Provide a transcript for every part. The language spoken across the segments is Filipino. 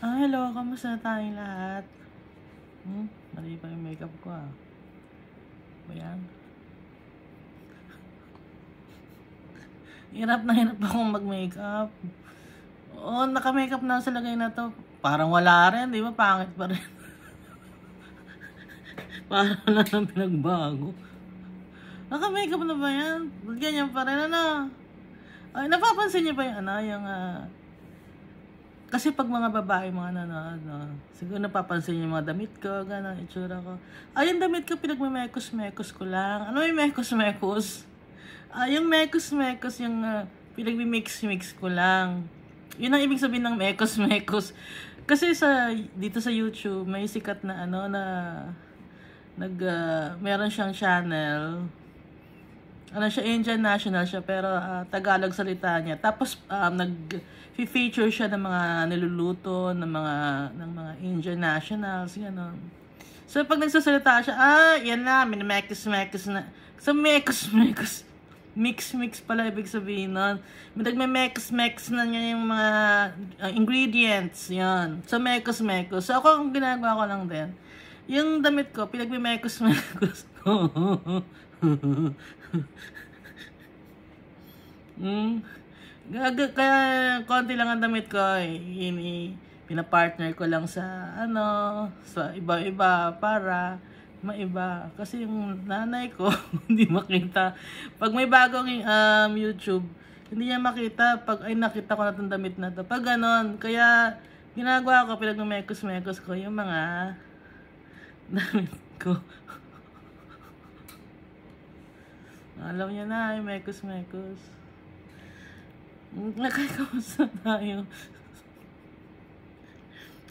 Hello, kamusta na tayong lahat? Mali pa yung makeup ko Ba yan? Hirap akong mag-makeup. Oo, naka-makeup na sa lagay na to. Parang wala rin, di ba? Pangit pa rin. Parang wala nang pinagbago. Naka-makeup na ba yan? Ganyan pa rin, ano? Ay, napapansin niyo ba yung kasi pag mga babae, mga nanonood, no, siguro napapansin yung mga damit ko, gano'n, itsura ko. Yung damit ko, pinagmimekos-mekos ko lang. Ano yung mekos-mekos? Yung mekos-mekos, yung pinagmimix-mix ko lang. Yun ang ibig sabihin ng mekos-mekos. Kasi dito sa YouTube, may sikat na meron siyang channel. Indian national siya, pero Tagalog salita niya. Tapos nag-feature siya ng mga niluluto ng mga Indian nationals, gano'n. So pag nagsasalita siya, yan na, minimekis-mekis na. So mekos-mekos. Mix-mix pala ibig sabihin nun. Nagme-mekos-mekos na niya yung mga ingredients, yan. So mekos-mekos. So ako, ang ginagawa ko lang din, yung damit ko, pinagme-mekos-mekos ko. Kaya konti lang ang damit ko. Pinapartner ko lang sa iba-iba para maiba. Kasi yung nanay ko, hindi makita. Pag may bagong YouTube, hindi niya makita pag nakita ko na itong damit na to. Pag ganon, kaya ginagawa ko, pinag-mekos-mekos ko yung mga damit ko. Alam niya na, yung mekos-mekos. Kamusta tayo?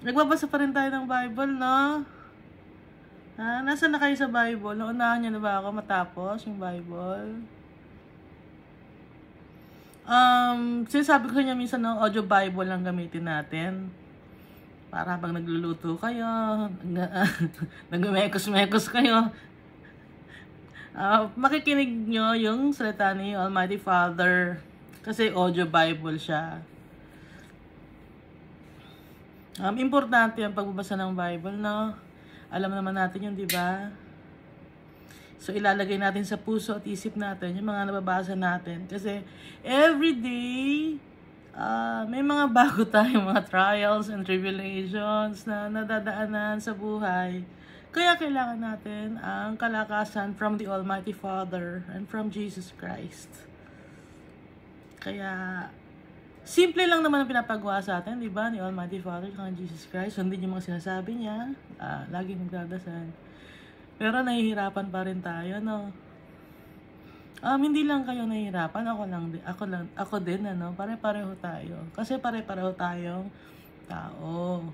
Nagbabasa pa rin tayo ng Bible, no? Nasaan na kayo sa Bible? Naunahan niyo na ba ako matapos yung Bible? Sinasabi ko niya minsan, no, audio Bible lang gamitin natin. Para pag nagluluto kayo, nag-mekos-mekos kayo, makikinig nyo yung salita ni Almighty Father. Kasi audio Bible siya. Importante yung pagbabasa ng Bible, no? Alam naman natin yun, di ba? So, ilalagay natin sa puso at isip natin yung mga nababasa natin. Kasi, everyday, may mga bago tayong mga trials and tribulations na nadadaanan sa buhay. Kaya kailangan natin ang kalakasan from the Almighty Father and from Jesus Christ. Kaya, simple lang naman ang pinapagawa sa atin, di ba? Ni Almighty Father at Jesus Christ. Sundin yung mga sinasabi niya. Lagi magdadasal. Pero nahihirapan pa rin tayo, no? Hindi lang kayo nahihirapan. Ako din, ano? Pare-pareho tayo. Kasi pare-pareho tayong tao.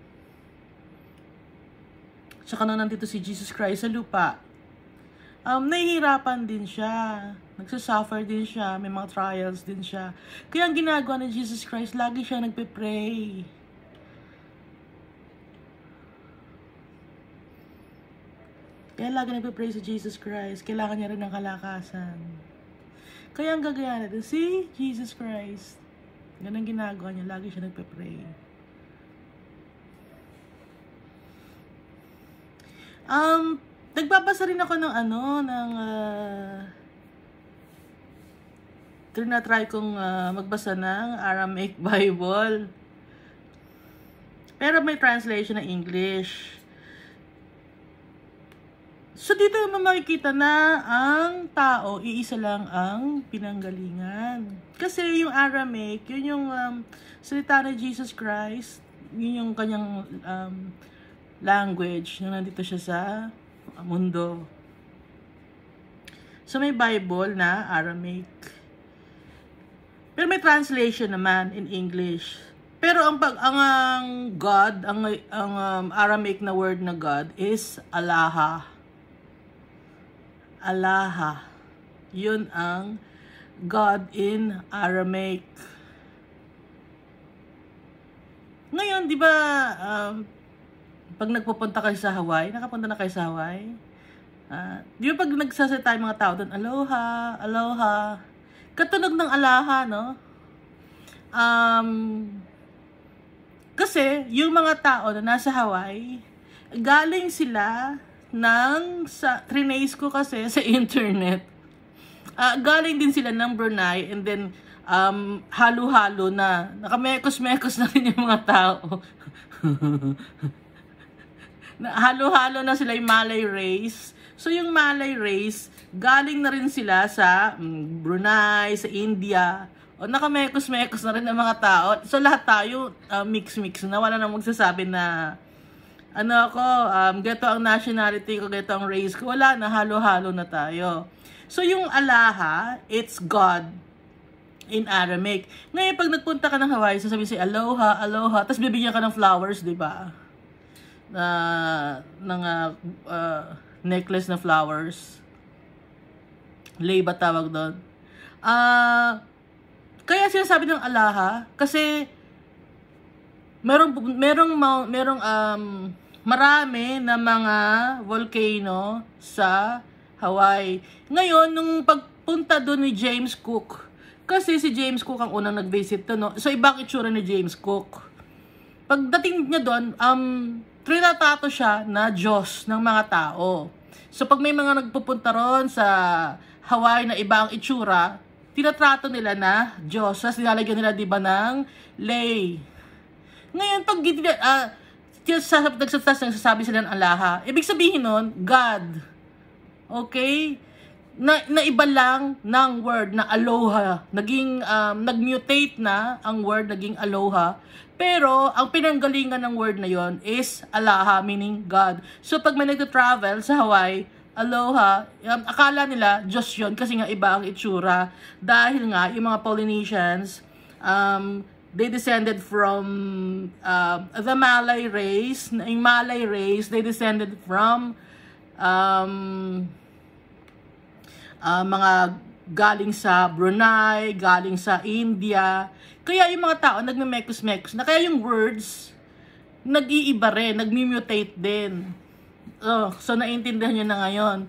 Tsaka nung nandito si Jesus Christ sa lupa, nahihirapan din siya. Nagsasuffer din siya. May mga trials din siya. Kaya ang ginagawa ni Jesus Christ, lagi siya nagpe-pray. Kaya lagi nagpe-pray si Jesus Christ. Kailangan niya rin ng kalakasan. Kaya ang gagayahin natin, si Jesus Christ. Ganun ginagawa niya. Lagi siya nagpe-pray. Nagbabasa rin ako ng tinatry kong magbasa ng Aramaic Bible. Pero may translation na English. So dito mo makikita na ang tao, iisa lang ang pinanggalingan. Kasi yung Aramaic, yun yung salita ni Jesus Christ, yun yung kanyang language nung nandito siya sa mundo. So may Bible na Aramaic. Pero may translation naman in English. Pero ang God, ang Aramaic na word na God is Allah. Allah. Yun ang God in Aramaic. Ngayon, di ba, pag nagpupunta kayo sa Hawaii, nakapunta na kayo sa Hawaii? Di ba pag nagsasalita tayo mga tao doon, aloha, aloha. Katunog ng alaha, no? Kasi Kasi, yung mga tao na nasa Hawaii, galing sila trinace ko kasi sa internet. Galing din sila ng Brunei, and then, halo-halo na. Nakamekos-mekos na rin yung mga tao. Halo-halo na sila yung Malay race. So, yung Malay race, galing na rin sila sa Brunei, sa India. O, nakamekos-mekos na rin ng mga tao. So, lahat tayo, mix-mix na. Wala nang magsasabi na, geto ang nationality ko, geto ang race ko. Wala na, halo-halo na tayo. So, yung Alaha, it's God in Aramaic. Ngayon, pag nagpunta ka ng Hawaii, sasabihin si Aloha, Aloha, tapos bibigyan ka ng flowers, di ba? Necklace na flowers. Lei ba tawag doon? Kaya sinasabi ng Alaha, kasi merong marami na mga volcano sa Hawaii. Ngayon, nung pagpunta doon ni James Cook, kasi si James Cook ang unang nag-visit to, no? So, ibang itsura ni James Cook. Pagdating niya doon, trinatato siya na Diyos ng mga tao. So, pag may mga nagpupunta ron sa Hawaii na iba ang itsura, tinatrato nila na Diyos. Tapos nilalagyan nila, di ba, ng lei. Ngayon, pag nagsasabi sila ng Alaha, ibig sabihin nun, God. Okay? Na iba lang ng word na Aloha. Nag-mutate na ang word, naging Aloha. Pero, ang pinanggalingan ng word na yon is Alaha, meaning God. So, pag may nagta-travel sa Hawaii, Aloha, akala nila Diyos yun kasi nga iba ang itsura. Dahil nga, yung mga Polynesians, they descended from the Malay race. Yung Malay race, they descended from mga galing sa Brunei, galing sa India. Kaya yung mga tao nagme-mekos-mekos na, kaya yung words nag-iiba rin, nag-mutate din. So naiintindihan nyo na ngayon.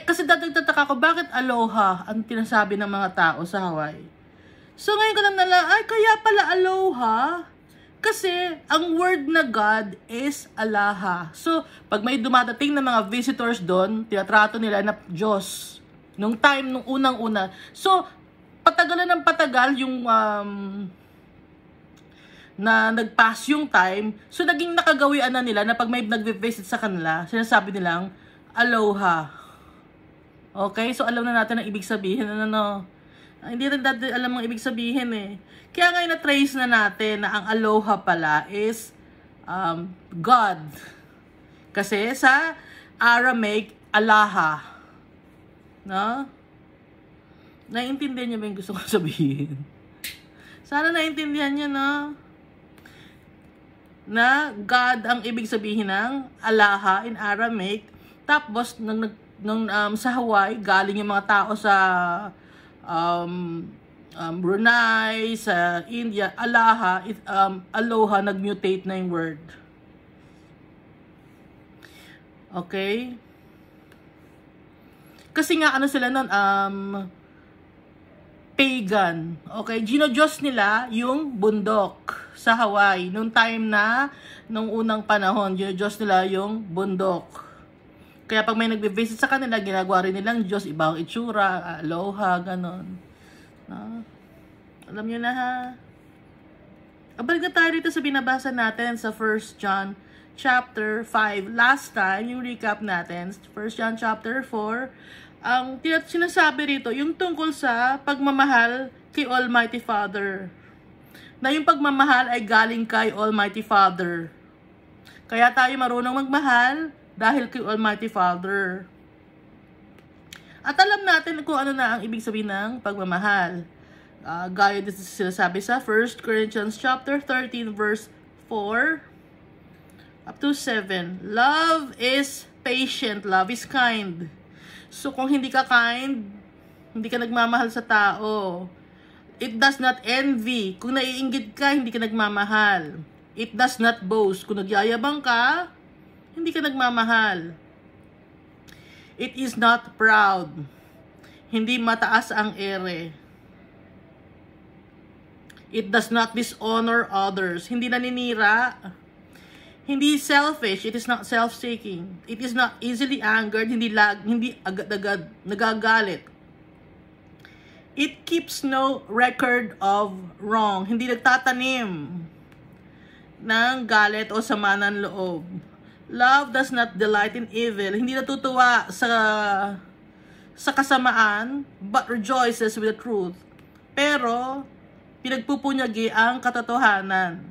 Kasi dati nagtataka ko, bakit Aloha ang tinasabi ng mga tao sa Hawaii? So ngayon ko lang kaya pala Aloha. Kasi ang word na God is Alaha. So pag may dumadating na mga visitors doon, tinatrato nila na Diyos. Nung unang-una. So, patagalan ng patagal yung na nag-pass yung time. So, naging nakagawian na nila na pag may nag-visit sa kanila, sinasabi nilang Aloha. Okay? So, alam na natin ang ibig sabihin. Hindi rin dati alam ang ibig sabihin eh. Kaya ngayon na-trace na natin na ang Aloha pala is God. Kasi sa Aramaic, Alaha. No? Naiintindihan niyo ba yung gusto ko sabihin? Sana naiintindihan niyo, no? Na God ang ibig sabihin ng Alaha in Aramaic. Tapos, sa Hawaii, galing yung mga tao sa Brunei, sa India, Alaha, Aloha, nag-mutate na yung word. Okay? Kasi nga, sila nun, pagan. Okay? Gino-Diyos nila yung bundok sa Hawaii. Nung unang panahon, Gino-Diyos nila yung bundok. Kaya pag may nagbe-visit sa kanila, ginagawa rin nilang Diyos, ibang itsura, Aloha, ganon. Alam nyo na ha? Balik na tayo dito sa binabasa natin sa 1 John chapter 5. Last time, yung recap natin, 1 John chapter 4, ang sinasabi rito, yung tungkol sa pagmamahal kay Almighty Father. Na yung pagmamahal ay galing kay Almighty Father. Kaya tayo marunong magmahal dahil kay Almighty Father. At alam natin kung ano na ang ibig sabihin ng pagmamahal. Gaya dito sinasabi sa 1 Corinthians chapter 13 verse 4 up to 7. Love is patient, love is kind. So, kung hindi ka kind, hindi ka nagmamahal sa tao. It does not envy. Kung naiinggit ka, hindi ka nagmamahal. It does not boast. Kung nagyayabang ka, hindi ka nagmamahal. It is not proud. Hindi mataas ang ere. It does not dishonor others. Hindi naninira. Hindi selfish. It is not self-seeking. It is not easily angered. Hindi agad-agad nagagalit. It keeps no record of wrong. Hindi nagtatanim ng galit o sama ng loob. Love does not delight in evil. Hindi natutuwa sa kasamaan, but rejoices with the truth. Pero, pinagpupunyagi ang katotohanan.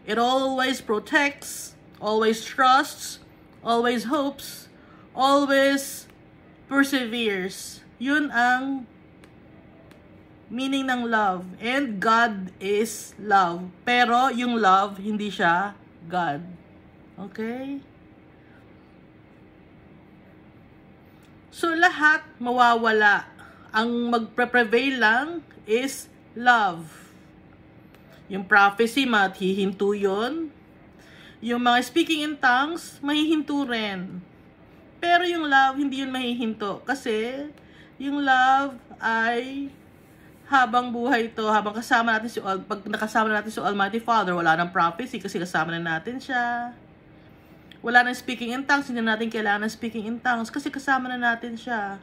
It always protects, always trusts, always hopes, always perseveres. Yun ang meaning ng love. And God is love. Pero yung love, hindi siya God. Okay? So lahat mawawala. Ang magpre-prevail lang is love. Yung prophecy, mahihinto yun. Yung mga speaking in tongues, mahihinto rin. Pero yung love, hindi yun mahihinto. Kasi yung love ay habang buhay ito, habang kasama natin pag nakasama natin si Almighty Father, wala nang prophecy kasi kasama na natin siya. Wala nang speaking in tongues, hindi na natin kailangan ng speaking in tongues kasi kasama na natin siya.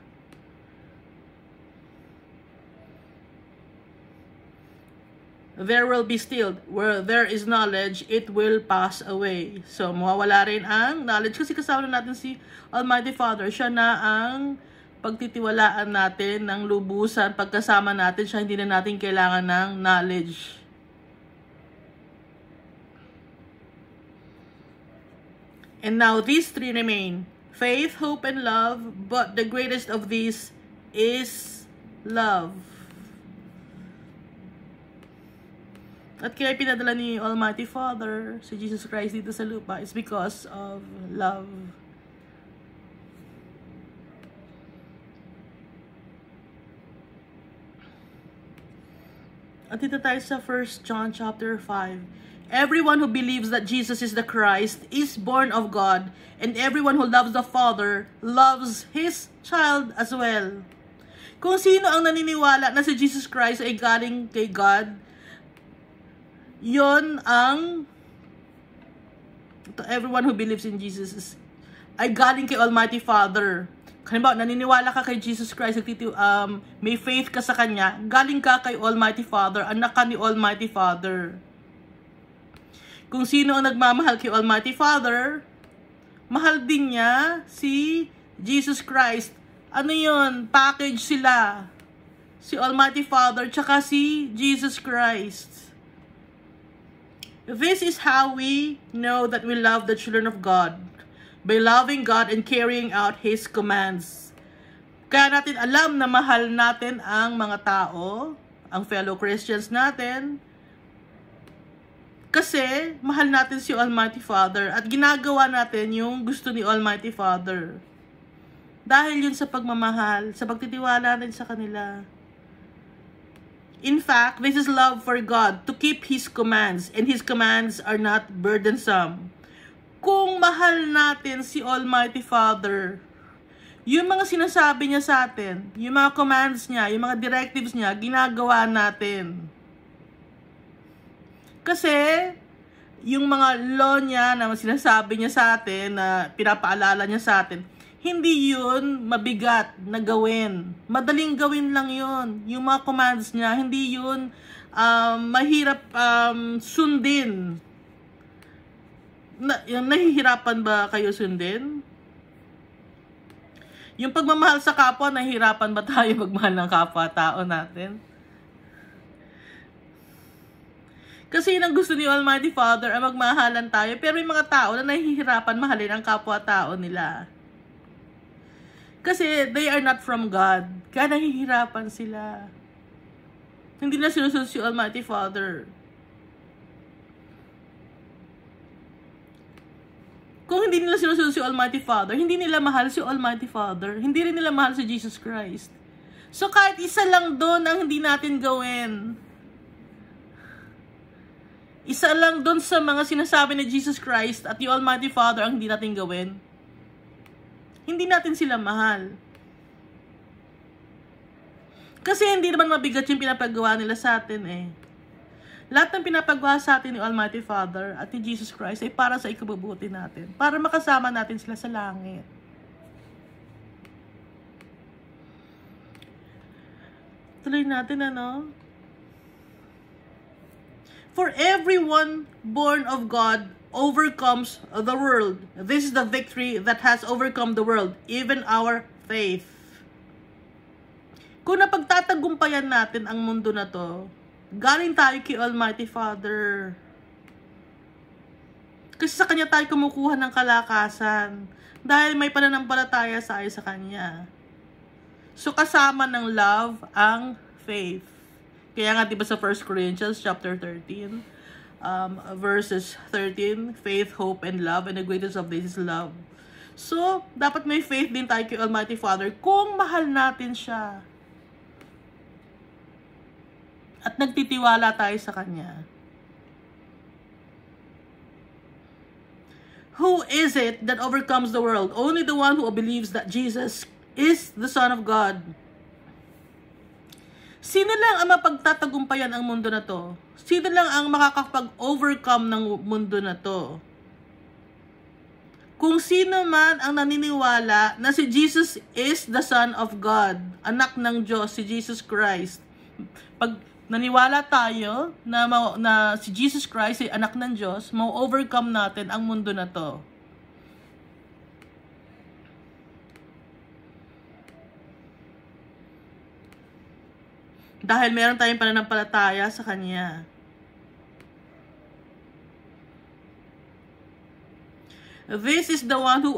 There will be still, where there is knowledge, it will pass away. So, mawawala rin ang knowledge kasi kasama na natin si Almighty Father. Siya na ang pagtitiwalaan natin ng lubusan, pagkasama natin siya, hindi na natin kailangan ng knowledge. And now these three remain, faith, hope, and love, but the greatest of these is love. At kaya pinadala ni Almighty Father, si Jesus Christ dito sa lupa, is because of love. At dito tayo sa 1 John chapter 5. Everyone who believes that Jesus is the Christ is born of God, and everyone who loves the Father loves his child as well. Kung sino ang naniniwala na si Jesus Christ ay galing kay God, yon ang everyone who believes in Jesus ay galing kay Almighty Father. Halimbawa, naniniwala ka kay Jesus Christ, may faith ka sa Kanya, galing ka kay Almighty Father, anak ka ni Almighty Father. Kung sino ang nagmamahal kay Almighty Father, mahal din niya si Jesus Christ. Ano yun? Package sila. Si Almighty Father, tsaka si Jesus Christ. This is how we know that we love the children of God. By loving God and carrying out His commands. Kaya natin alam na mahal natin ang mga tao, ang fellow Christians natin, kasi mahal natin si Almighty Father at ginagawa natin yung gusto ni Almighty Father. Dahil yun sa pagmamahal, sa pagtitiwala natin sa kanila. In fact, this is love for God, to keep His commands, and His commands are not burdensome. Kung mahal natin si Almighty Father, yung mga sinasabi niya sa atin, yung mga commands niya, yung mga directives niya, ginagawa natin. Kasi, yung mga law niya na sinasabi niya sa atin, na pinapaalala niya sa atin, hindi yun mabigat na gawin. Madaling gawin lang yun. Yung mga commands niya, hindi yun mahirap sundin. Nahihirapan ba kayo sundin? Yung pagmamahal sa kapwa, nahihirapan ba tayo magmahal ng kapwa-tao natin? Kasi yun ang gusto ni Almighty Father ay magmahalan tayo. Pero yung mga tao na nahihirapan mahalin ang kapwa-tao nila. Kasi they are not from God. Kaya nahihirapan sila. Hindi na sinusunod si Almighty Father. Kung hindi nila sinusunod si Almighty Father, hindi nila mahal si Almighty Father. Hindi rin nila mahal si Jesus Christ. So kahit isa lang doon ang hindi natin gawin. Isa lang doon sa mga sinasabi ni Jesus Christ at yung Almighty Father ang hindi natin gawin. Hindi natin sila mahal. Kasi hindi naman mabigat yung pinapagawa nila sa atin eh. Lahat ng pinapagawa sa atin ni Almighty Father at ni Jesus Christ ay para sa ikabubuti natin. Para makasama natin sila sa langit. Tuloy natin, ano? For everyone born of God overcomes the world. This is the victory that has overcome the world, even our faith. Kung napagtatagumpayan natin ang mundo na to, galing tayo kay Almighty Father. Kasi sa Kanya tayo kumukuha ng kalakasan. Dahil may pananampalataya tayo sa Kanya. So kasama ng love ang faith. Kaya nga diba sa 1 Corinthians chapter 13, verses 13, faith, hope, and love, and the greatest of this is love. So, dapat may faith din tayo kay Almighty Father kung mahal natin siya. At nagtitiwala tayo sa Kanya. Who is it that overcomes the world? Only the one who believes that Jesus is the Son of God. Sino lang ang mapagtatagumpayan ang mundo na to? Sino lang ang makakapag-overcome ng mundo na to? Kung sino man ang naniniwala na si Jesus is the Son of God, anak ng Diyos, si Jesus Christ. Pag naniwala tayo na si Jesus Christ ay anak ng Diyos, ma-overcome natin ang mundo na to. Dahil meron tayong pananampalataya sa Kanya. This is the one who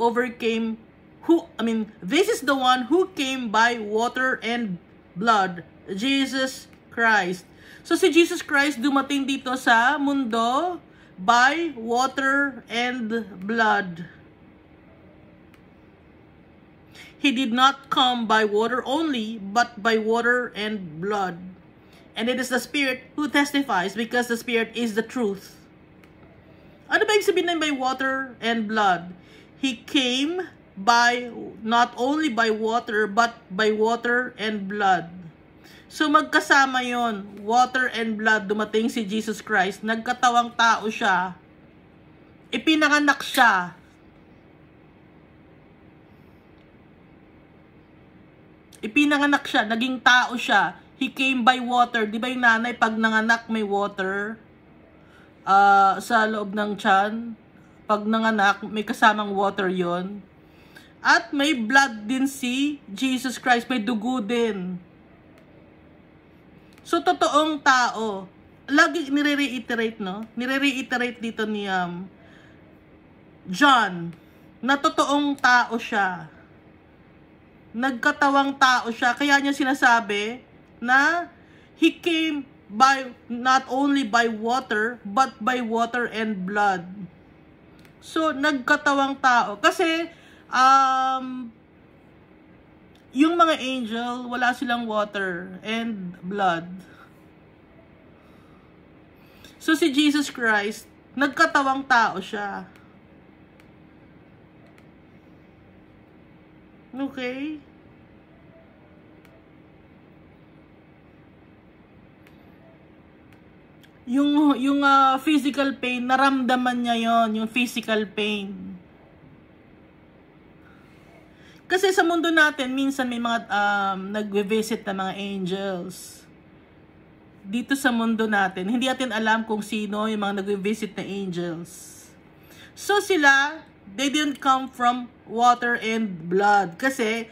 this is the one who came by water and blood, Jesus Christ. So si Jesus Christ dumating dito sa mundo by water and blood. He did not come by water only, but by water and blood. And it is the Spirit who testifies, because the Spirit is the truth. Ano ba yung sabihin na by water and blood? He came by, not only by water, but by water and blood. So magkasama yon, water and blood, dumating si Jesus Christ. Nagkatawang tao siya. Ipinanganak siya. Ipinanganak siya, naging tao siya. He came by water. Di ba yung nanay, pag nanganak may water sa loob ng tiyan? Pag nanganak, may kasamang water yon. At may blood din si Jesus Christ. May dugo din. So, totoong tao. Lagi nire-reiterate, no? Nire-reiterate dito ni John na totoong tao siya. Nagkatawang tao siya. Kaya niya sinasabi na He came by not only by water, but by water and blood. So, nagkatawang tao. Kasi, yung mga angel, wala silang water and blood. So, si Jesus Christ, nagkatawang tao siya. Okay? Yung physical pain, naramdaman niya yon, yung physical pain. Kasi sa mundo natin, minsan may mga nagve-visit na mga angels. Dito sa mundo natin, hindi natin alam kung sino yung mga nagve-visit na angels. So sila, they didn't come from water and blood. Kasi,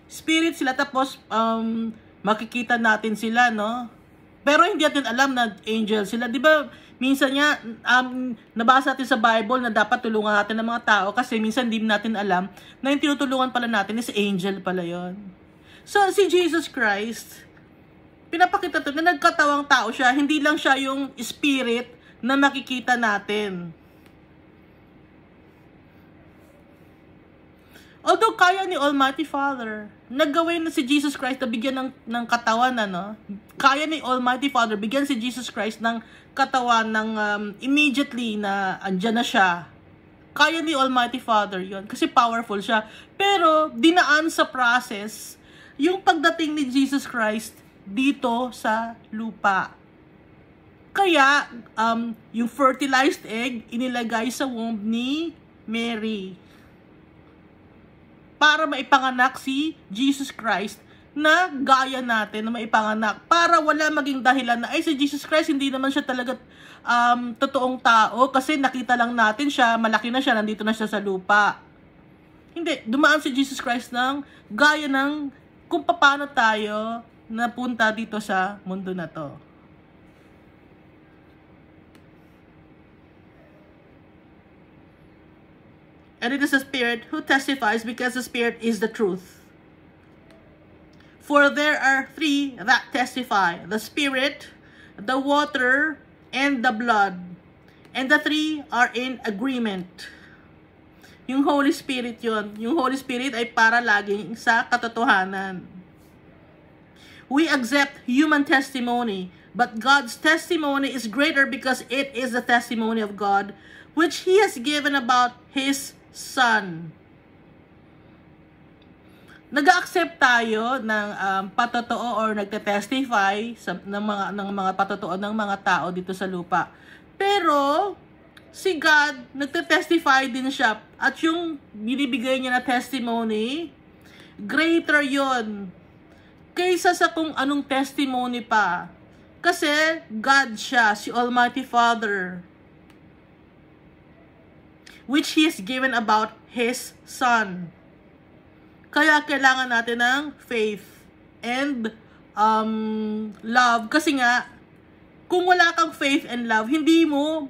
spirit sila, tapos makikita natin sila, no? Pero hindi natin alam na angel sila. Di ba, minsan nga, nabasa natin sa Bible na dapat tulungan natin ng mga tao kasi minsan hindi natin alam na yung tinutulungan pala natin is angel pala yon. So, si Jesus Christ, pinapakita to na nagkatawang tao siya. Hindi lang siya yung spirit na makikita natin. Although kaya ni Almighty Father, naggawin na si Jesus Christ na bigyan ng katawan, ano? Kaya ni Almighty Father bigyan si Jesus Christ ng katawan ng immediately na andyan na siya. Kaya ni Almighty Father yon kasi powerful siya. Pero dinaan sa process yung pagdating ni Jesus Christ dito sa lupa. Kaya, yung fertilized egg, inilagay sa womb ni Mary. Para maipanganak si Jesus Christ na gaya natin, na maipanganak. Para wala maging dahilan na, ay si Jesus Christ, hindi naman siya talaga totoong tao. Kasi nakita lang natin siya, malaki na siya, nandito na siya sa lupa. Hindi, dumaan si Jesus Christ ng gaya ng kung paano tayo napunta dito sa mundo na to. And it is the Spirit who testifies, because the Spirit is the truth. For there are three that testify, the Spirit, the water, and the blood. And the three are in agreement. Yung Holy Spirit yun. Yung Holy Spirit ay para laging sa katotohanan. We accept human testimony, but God's testimony is greater because it is the testimony of God, which He has given about His Son. Nag-accept tayo ng patotoo or nagte-testify ng mga patotoo ng mga tao dito sa lupa. Pero si God, nagte-testify din siya, at yung binibigay niya na testimony, greater yon kaysa sa kung anong testimony pa. Kasi God siya, si Almighty Father, which He has given about His Son. Kaya kailangan natin ng faith and love. Kasi nga, kung wala kang faith and love, hindi ko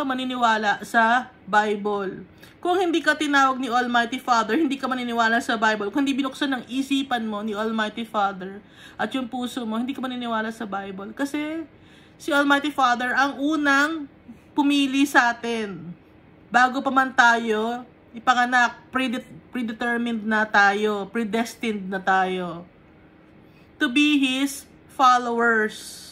maniniwala sa Bible. Kung hindi ka tinawag ni Almighty Father, hindi ka maniniwala sa Bible. Kung hindi binuksan ng isipan mo ni Almighty Father at yung puso mo, hindi ka maniniwala sa Bible. Kasi si Almighty Father ang unang pumili sa atin. Bago pa man tayo ipanganak, predetermined na tayo, predestined na tayo to be His followers.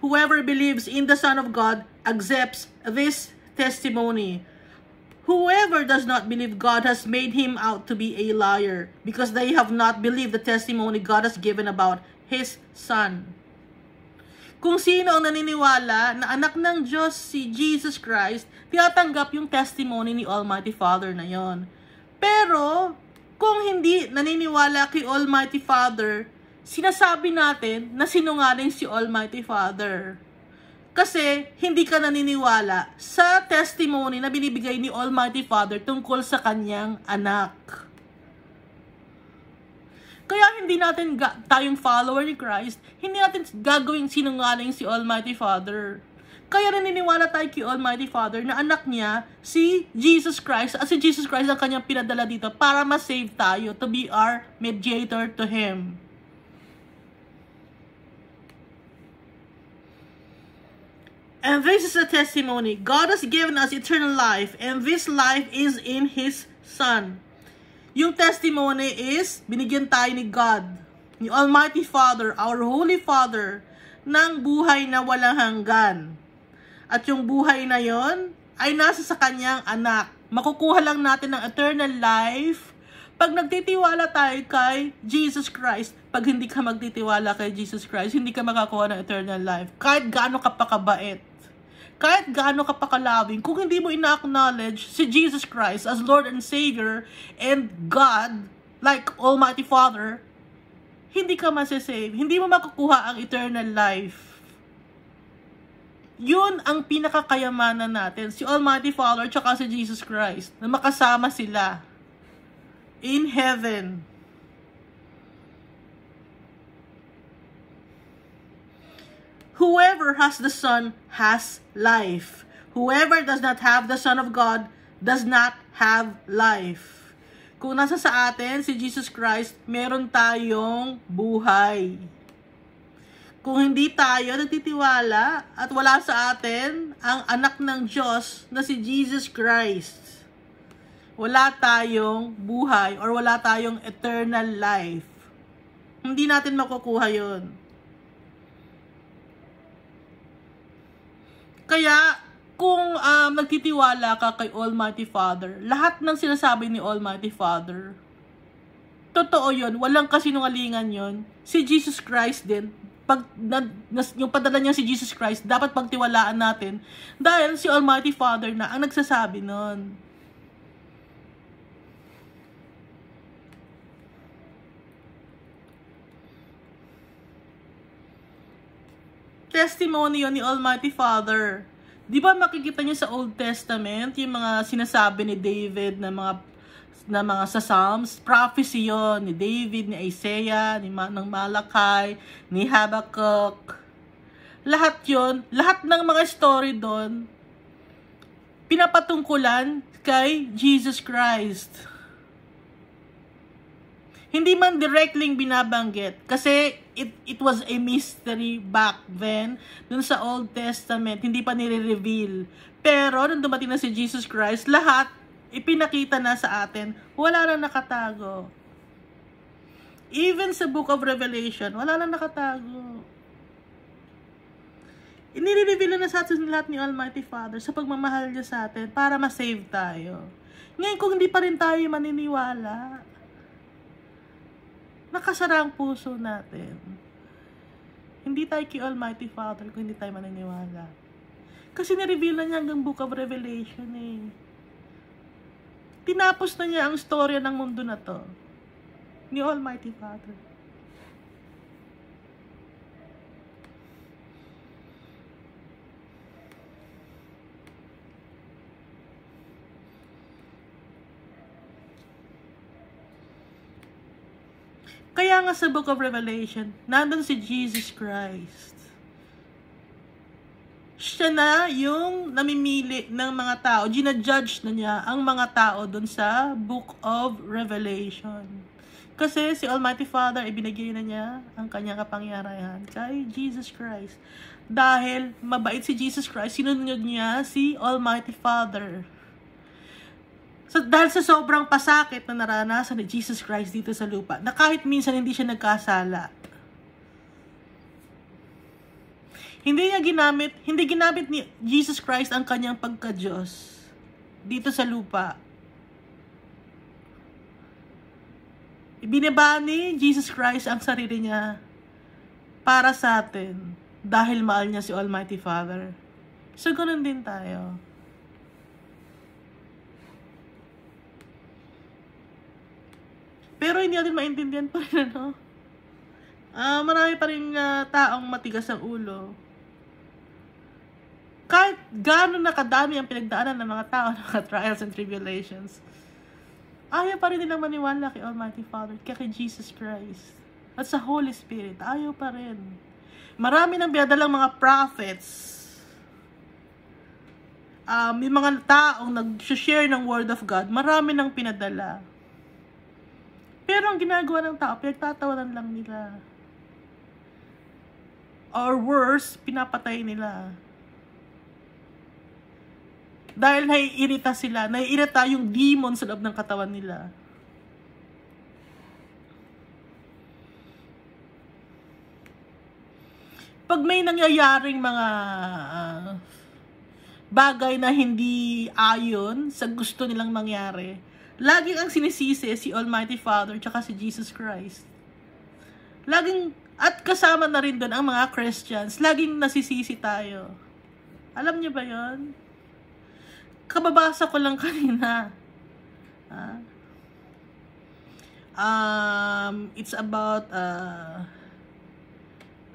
Whoever believes in the Son of God accepts this testimony. Whoever does not believe God has made him out to be a liar, because they have not believed the testimony God has given about His Son. Kung sino ang naniniwala na anak ng Diyos si Jesus Christ, tinatanggap yung testimony ni Almighty Father na yon. Pero, kung hindi naniniwala kay Almighty Father, sinasabi natin na sinungaling si Almighty Father. Kasi, hindi ka naniniwala sa testimony na binibigay ni Almighty Father tungkol sa kanyang anak. Kaya hindi natin tayong follower ni Christ, hindi natin gagawing sinungaling si Almighty Father. Kaya naniniwala tayo kay Almighty Father na anak niya si Jesus Christ, at si Jesus Christ ang kanyang pinadala dito para ma-save tayo, to be our mediator to Him. And this is a testimony. God has given us eternal life, and this life is in His Son. Yung testimony is, binigyan tayo ni God, ni Almighty Father, our Holy Father, ng buhay na walang hanggan. At yung buhay na yon ay nasa sa kanyang anak. Makukuha lang natin ng eternal life pag nagtitiwala tayo kay Jesus Christ. Pag hindi ka magtitiwala kay Jesus Christ, hindi ka makakuha ng eternal life. Kahit gaano ka pa kabait, kahit gaano ka pa kalawing, kung hindi mo ina-acknowledge si Jesus Christ as Lord and Savior and God, like Almighty Father, hindi ka masasave. Hindi mo makukuha ang eternal life. Yun ang pinakakayamanan natin, si Almighty Father tsaka si Jesus Christ, na makasama sila in heaven. Whoever has the Son has life. Whoever does not have the Son of God does not have life. Kung nasa sa atin si Jesus Christ, meron tayong buhay. Kung hindi tayo nagtitiwala at wala sa atin ang anak ng Diyos na si Jesus Christ, wala tayong buhay or wala tayong eternal life. Hindi natin makukuha yun. Kaya, kung nagtitiwala ka kay Almighty Father, lahat ng sinasabi ni Almighty Father, Totoo yun. Walang kasinungalingan yun. Si Jesus Christ din, yung padala niya si Jesus Christ, dapat pagtiwalaan natin dahil si Almighty Father na ang nagsasabi nun. Testimony yun ni Almighty Father. Di ba makikita niyo sa Old Testament, yung mga sinasabi ni David na mga sa Psalms, prophecy yun, ni David, ni Isaiah, ng Malachi, ni Habakkuk. Lahat yun, lahat ng mga story doon, pinapatungkulan kay Jesus Christ. Hindi man directly binabanggit, kasi it was a mystery back then, dun sa Old Testament, hindi pa nire-reveal. Pero, nung dumating na si Jesus Christ, lahat, ipinakita na sa atin, wala na nakatago. Even sa Book of Revelation, wala na nakatago. Inire-reveal na sa atin lahat ni Almighty Father sa pagmamahal niya sa atin para ma-save tayo. Ngayon, kung hindi pa rin tayo maniniwala, nakasara ang puso natin. Hindi tayo kay Almighty Father kung hindi tayo maniniwala. Kasi na-reveal na niya hanggang Book of Revelation eh. Tinapos na niya ang storya ng mundo na to ni Almighty Father. Kaya nga sa Book of Revelation, nandun si Jesus Christ. Siya na yung namimili ng mga tao. Ginajudge na niya ang mga tao dun sa Book of Revelation. Kasi si Almighty Father, ibinigay na niya ang kanyang kapangyarihan kay Jesus Christ. Dahil mabait si Jesus Christ, sinunod niya si Almighty Father. So, dahil sa sobrang pasakit na naranasan ni Jesus Christ dito sa lupa, na kahit minsan hindi siya nagkasala, hindi ginamit ni Jesus Christ ang kanyang pagka-Diyos dito sa lupa. Ibinaba ni Jesus Christ ang sarili niya para sa atin dahil mahal niya si Almighty Father. So, ganun din tayo. Pero hindi natin maintindihan pa rin, ano? Marami pa rin taong matigas ang ulo. Kahit gano'n na kadami ang pinagdaanan ng mga tao ng mga trials and tribulations, ayaw pa rin nilang maniwala kay Almighty Father, kay Jesus Christ. At sa Holy Spirit, ayaw pa rin. Marami nang pinadalang mga prophets. May mga taong nag-share ng Word of God, marami nang pinadala. Pero ang ginagawa ng tao, pinagtatawanan lang nila. Or worse, pinapatay nila. Dahil naiirita sila, naiirita yung demon sa loob ng katawan nila. Pag may nangyayaring mga bagay na hindi ayon sa gusto nilang mangyari, laging ang sinisisi si Almighty Father tsaka si Jesus Christ. At kasama na rin doon ang mga Christians, laging nasisisi tayo. Alam niyo ba yon? Kababasa ko lang kanina. It's about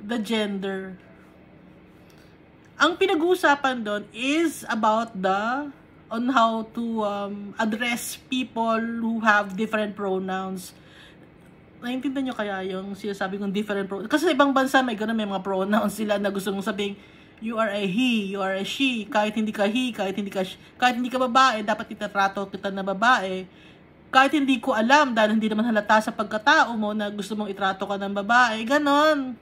the gender. Ang pinag-uusapan doon is about on how to address people who have different pronouns. Naiintindihan nyo kaya yung sinasabi kong different pronouns? Kasi sa ibang bansa may ganun, may mga pronouns sila na gusto mong sabing, you are a he, you are a she, kahit hindi ka he, kahit hindi ka babae, dapat itatrato kita na babae. Kahit hindi ko alam, dahil hindi naman halata sa pagkatao mo na gusto mong itrato ka ng babae, ganon.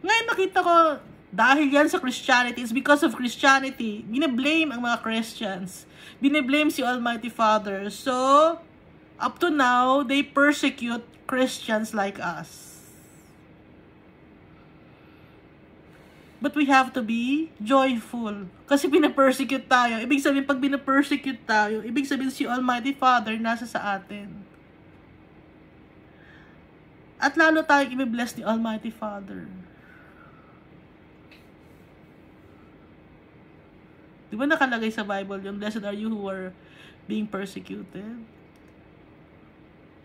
Ngayon nakita ko, dahil yan sa Christianity, it's because of Christianity, bine-blame ang mga Christians. Bine-blame si Almighty Father. So, up to now, they persecute Christians like us. But we have to be joyful. Kasi pina-persecute tayo. Ibig sabihin, pag pina-persecute tayo, ibig sabihin si Almighty Father nasa sa atin. At lalo tayong i-bless ni Almighty Father. Di ba nakalagay sa Bible yung blessed are you who are being persecuted?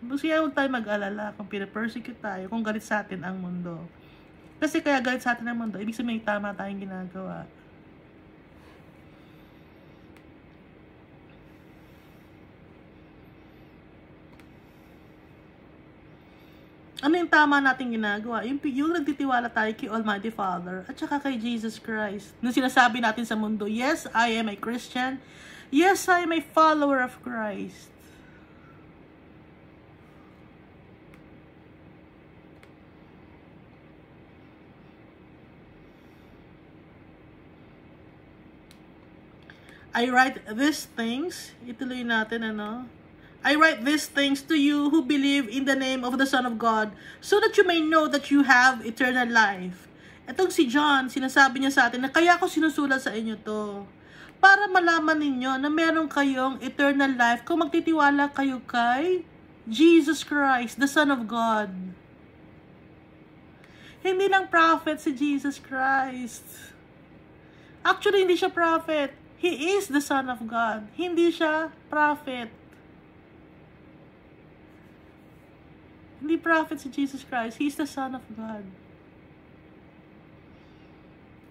Kaya huwag tayo mag-alala kung pinapersecute tayo, kung galit sa atin ang mundo. Kasi kaya galit sa atin ang mundo, ibig sabihin may tama tayong ginagawa. Ano yung tama nating ginagawa? Yung nagtitiwala tayo kay Almighty Father at saka kay Jesus Christ. Nung sinasabi natin sa mundo, yes, I am a Christian. Yes, I am a follower of Christ. I write these things. Ituloy natin, ano? I write these things to you who believe in the name of the Son of God, so that you may know that you have eternal life. Itong si John, sinasabi niya sa atin na kaya ko sinusulat sa inyo to. Para malaman ninyo na meron kayong eternal life kung magtitiwala kayo kay Jesus Christ, the Son of God. Hindi lang prophet si Jesus Christ. Actually, hindi siya prophet. He is the Son of God. Hindi siya prophet. Hindi prophet si Jesus Christ. He is the Son of God.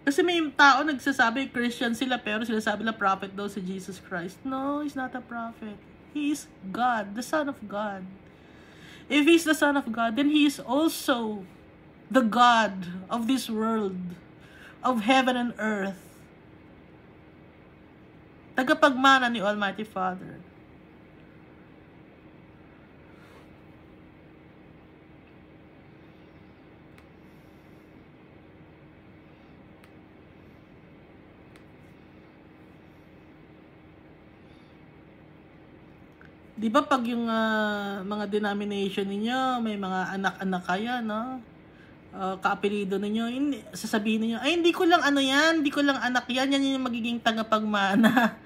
Kasi may tao nagsasabi, Christian sila, pero sinasabi na prophet daw si Jesus Christ. No, he's not a prophet. He is God, the Son of God. If he's the Son of God, then he is also the God of this world, of heaven and earth. Tagapagmana ni Almighty Father. Di ba pag yung mga denomination ninyo, may mga anak-anak kayo, no? Kaapelido ninyo, sasabihin niyo, ay hindi ko lang ano yan, hindi ko lang anak yan, yan yung magiging tagapagmana.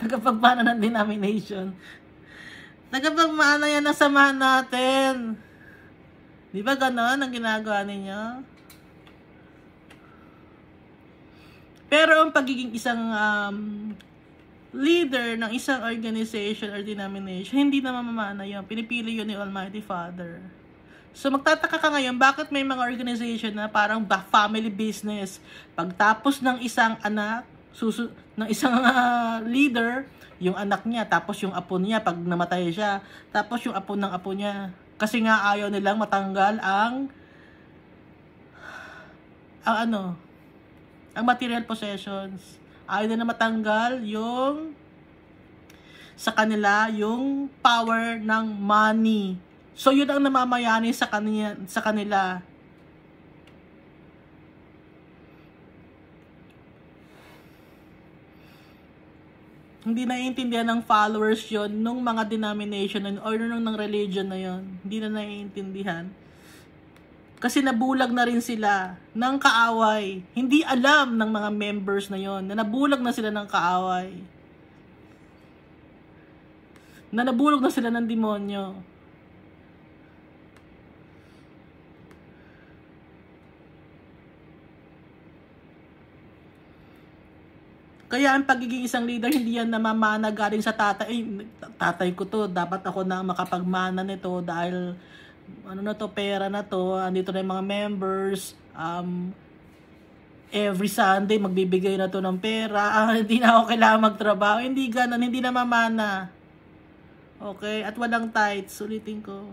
Tagapagmana ng denomination. Tagapagmana yan ang samahan natin. Di ba ganon ang ginagawa ninyo? Pero ang pagiging isang leader ng isang organization or denomination, hindi na mamamana yun. Pinipili yun ni Almighty Father. So magtataka ka ngayon, bakit may mga organization na parang family business? Pagtapos ng isang anak, ng isang leader, yung anak niya, tapos yung apo niya, pag namatay siya, tapos yung apo ng apo niya. Kasi nga ayaw nilang matanggal ang material possessions. Ayaw na matanggal yung sa kanila yung power ng money. So yun ang namamayani sa kanila. Hindi naiintindihan ng followers yon nung mga denomination or nung religion na yon. Hindi na naiintindihan. Kasi nabulag na rin sila ng kaaway. Hindi alam ng mga members na yon na nabulag na sila ng kaaway. Na nabulog na sila ng demonyo. Kaya ang pagiging isang leader, hindi yan namamana galing sa tatay. Tatay ko to, dapat ako na makapagmana nito dahil pera na to, andito na yung mga members, every Sunday magbibigay na to ng pera, hindi na ako kailangan magtrabaho, hindi ganun, hindi na mamana. Okay, at walang tithes, ulitin ko.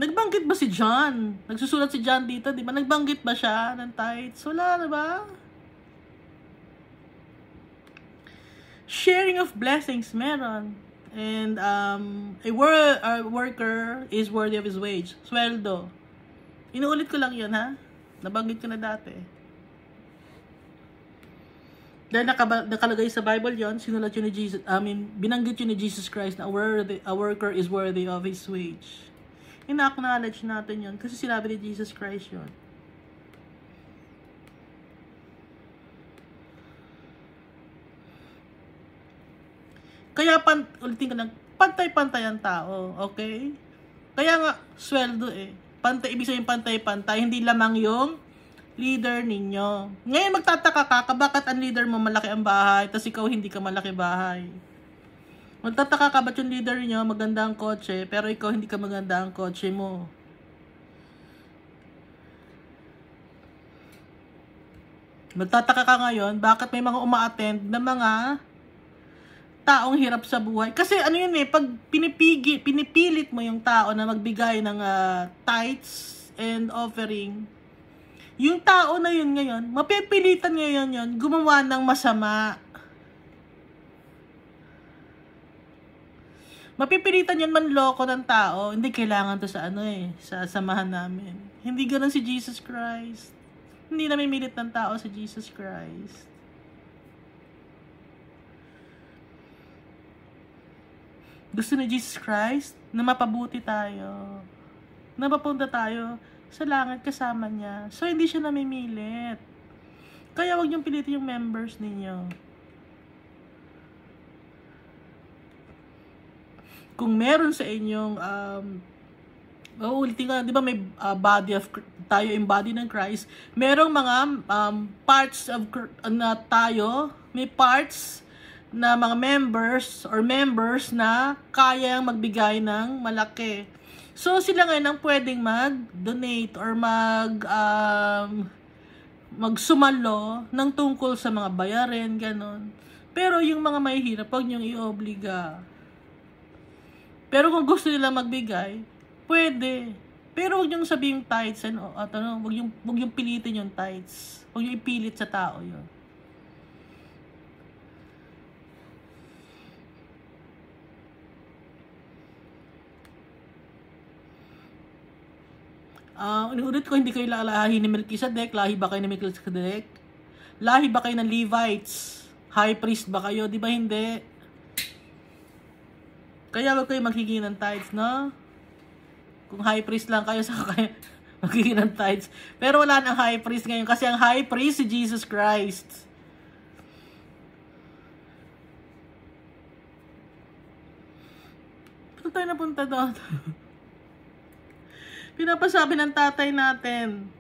Nagbanggit ba si John? Nagsusulat si John dito, di ba? Nagbanggit ba siya ng tithes? Wala na ba? Sharing of blessings, meron. And a worker is worthy of his wage. Sweldo. Inuulit ko lang yun, ha? Nabanggit ko na dati. Dahil nakalagay sa Bible yon, sinulat yun ni Jesus, binanggit yun ni Jesus Christ na a worker is worthy of his wage. Ina-acknowledge natin yun kasi sinabi ni Jesus Christ yun. Kaya ulitin ko lang, pantay-pantay ang tao, okay? Kaya nga, sweldo eh. Ibig sabihin pantay-pantay, hindi lamang yung leader ninyo. Ngayon magtataka ka, bakit ang leader mo malaki ang bahay, tapos ikaw hindi ka malaki bahay? Magtataka ka, ba't yung leader niyo maganda ang kotse, pero ikaw hindi ka maganda ang kotse mo? Magtataka ka ngayon, bakit may mga uma-attend na mga taong hirap sa buhay? Kasi ano yun eh, pag pinipilit mo yung tao na magbigay ng tithes and offering, yung tao na yun ngayon, mapipilitan ngayon yun, gumawa ng masama. Mapipilitan yan manloko ng tao. Hindi kailangan to sa sa samahan namin. Hindi ganoon si Jesus Christ. Hindi namimilit ng tao si Jesus Christ. Gusto ni Jesus Christ na mapabuti tayo. Na mapunta tayo sa langit kasama niya. So, hindi siya namimilit. Kaya wag niyong pilitin yung members ninyo. Kung meron sa inyong ulitin nga, di ba may body of tayo, yung body ng Christ, merong mga parts of na tayo, may parts na mga members na kayang magbigay ng malaki. So sila ngayon ang pwedeng mag-donate or magsumalo ng tungkol sa mga bayarin, ganon. Pero yung mga mahihirap, huwag niyong i-obliga. Pero kung gusto nila magbigay, pwede. Pero huwag niyong sabihin tithes huwag niyong pilitin yung tithes. Huwag niyong ipilit sa tao yun. Inulit ko, hindi kayo lahi ni Melchizedek. Lahi ba kayo ni Melchizedek? Lahi ba kayo ng Levites? High priest ba kayo? Di ba hindi? Kaya wag kayo maghingi ng tithes, no? Kung high priest lang kayo, saka kayo maghingi ng tithes. Pero wala nang high priest ngayon kasi ang high priest si Jesus Christ. Saan tayo napunta doon? Pinapasabi ng tatay natin